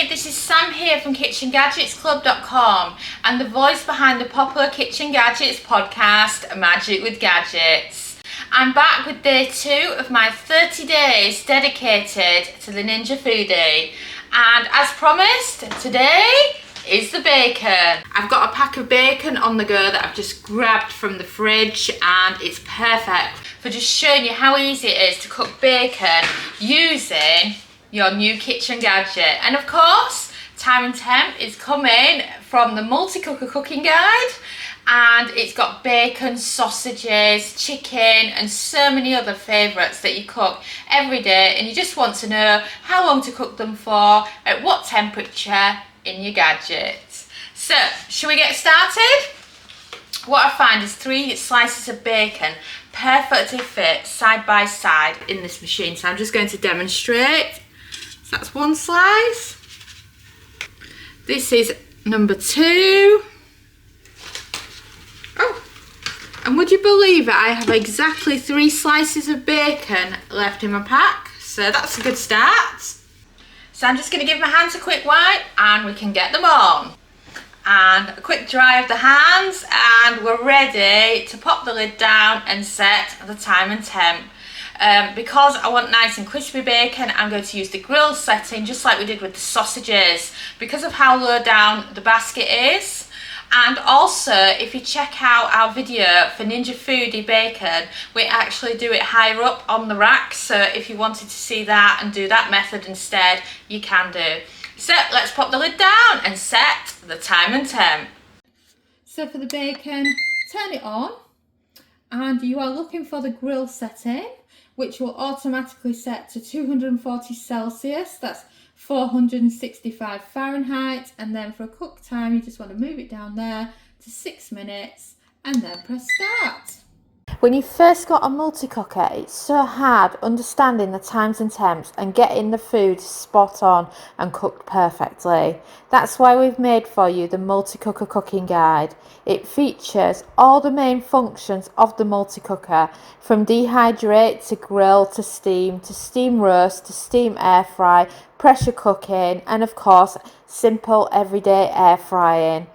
Hi, this is Sam here from kitchengadgetsclub.com and the voice behind the popular Kitchen Gadgets podcast, Magic with Gadgets. I'm back with day 2 of my 30 days dedicated to the Ninja Foodi. And as promised, today is the bacon. I've got a pack of bacon on the go that I've just grabbed from the fridge, and it's perfect for just showing you how easy it is to cook bacon using your new kitchen gadget. And of course, time and temp is coming from the multi-cooker cooking guide, and it's got bacon, sausages, chicken and so many other favourites that you cook every day, and you just want to know how long to cook them for, at what temperature in your gadget. So, shall we get started? What I find is 3 slices of bacon perfectly fit side by side in this machine, so I'm just going to demonstrate. So that's 1 slice. This is number 2. Oh, and would you believe it, I have exactly 3 slices of bacon left in my pack, so that's a good start. So I'm just going to give my hands a quick wipe and we can get them on. And a quick dry of the hands, and we're ready to pop the lid down and set the time and temp. Because I want nice and crispy bacon, I'm going to use the grill setting just like we did with the sausages, because of how low down the basket is. And also, if you check out our video for Ninja Foodi bacon, we actually do it higher up on the rack, so if you wanted to see that and do that method instead, you can do. So let's pop the lid down and set the time and temp. So for the bacon, turn it on, and you are looking for the grill setting, which will automatically set to 240 Celsius, that's 465 Fahrenheit, and then for a cook time you just want to move it down there to 6 minutes and then press start. When you first got a multi-cooker, it's so hard understanding the times and temps and getting the food spot on and cooked perfectly. That's why we've made for you the multi-cooker cooking guide. It features all the main functions of the multi-cooker, from dehydrate to grill to steam roast to steam air fry, pressure cooking, and of course simple everyday air frying.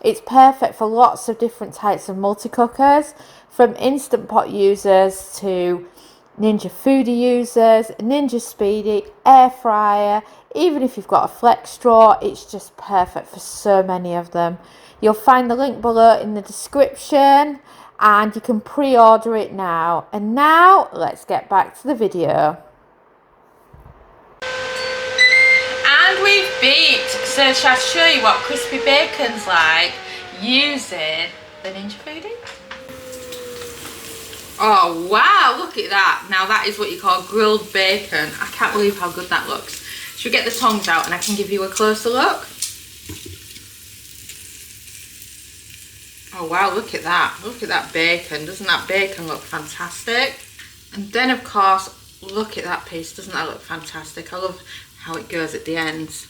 It's perfect for lots of different types of multi-cookers, from Instant Pot users to Ninja Foodi users, Ninja Speedy, air fryer. Even if you've got a flex straw, it's just perfect for so many of them. You'll find the link below in the description, and you can pre-order it now. And now let's get back to the video. And we've beat. So shall I show you what crispy bacon's like using the Ninja Foodi? Oh wow, look at that. Now that is what you call grilled bacon. I can't believe how good that looks. Should we get the tongs out and I can give you a closer look? Oh wow, look at that. Look at that bacon. Doesn't that bacon look fantastic? And then of course, look at that piece. Doesn't that look fantastic? I love how it goes at the ends.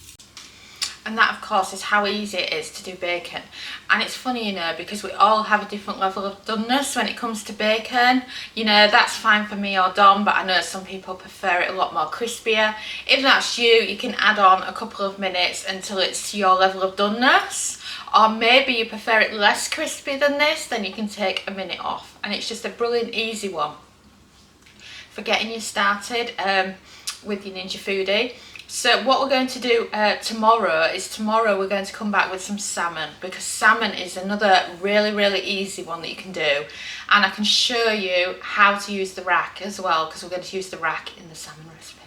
And that of course is how easy it is to do bacon. And it's funny, you know, because we all have a different level of doneness when it comes to bacon. You know, that's fine for me or Dom, but I know some people prefer it a lot more crispier. If that's you, you can add on a couple of minutes until it's to your level of doneness. Or maybe you prefer it less crispy than this, then you can take a minute off. And it's just a brilliant easy one for getting you started with your Ninja Foodi. So what we're going to do tomorrow we're going to come back with some salmon, because salmon is another really easy one that you can do, and I can show you how to use the rack as well, because we're going to use the rack in the salmon recipe.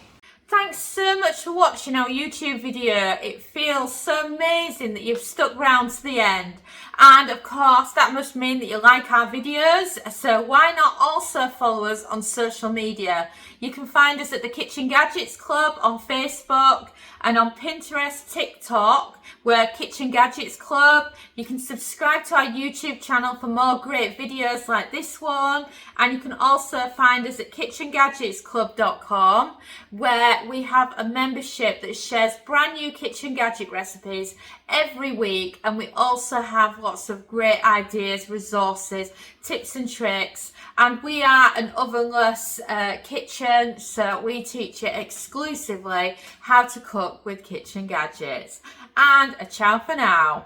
Thanks so much for watching our YouTube video. It feels so amazing that you've stuck around to the end. And of course, that must mean that you like our videos. So why not also follow us on social media? You can find us at the Kitchen Gadgets Club on Facebook, and on Pinterest, TikTok, we're Kitchen Gadgets Club. You can subscribe to our YouTube channel for more great videos like this one, and you can also find us at kitchengadgetsclub.com, where we have a membership that shares brand new kitchen gadget recipes every week, and we also have lots of great ideas, resources, tips and tricks. And we are an ovenless kitchen, so we teach you exclusively how to cook luck with kitchen gadgets, and a ciao for now.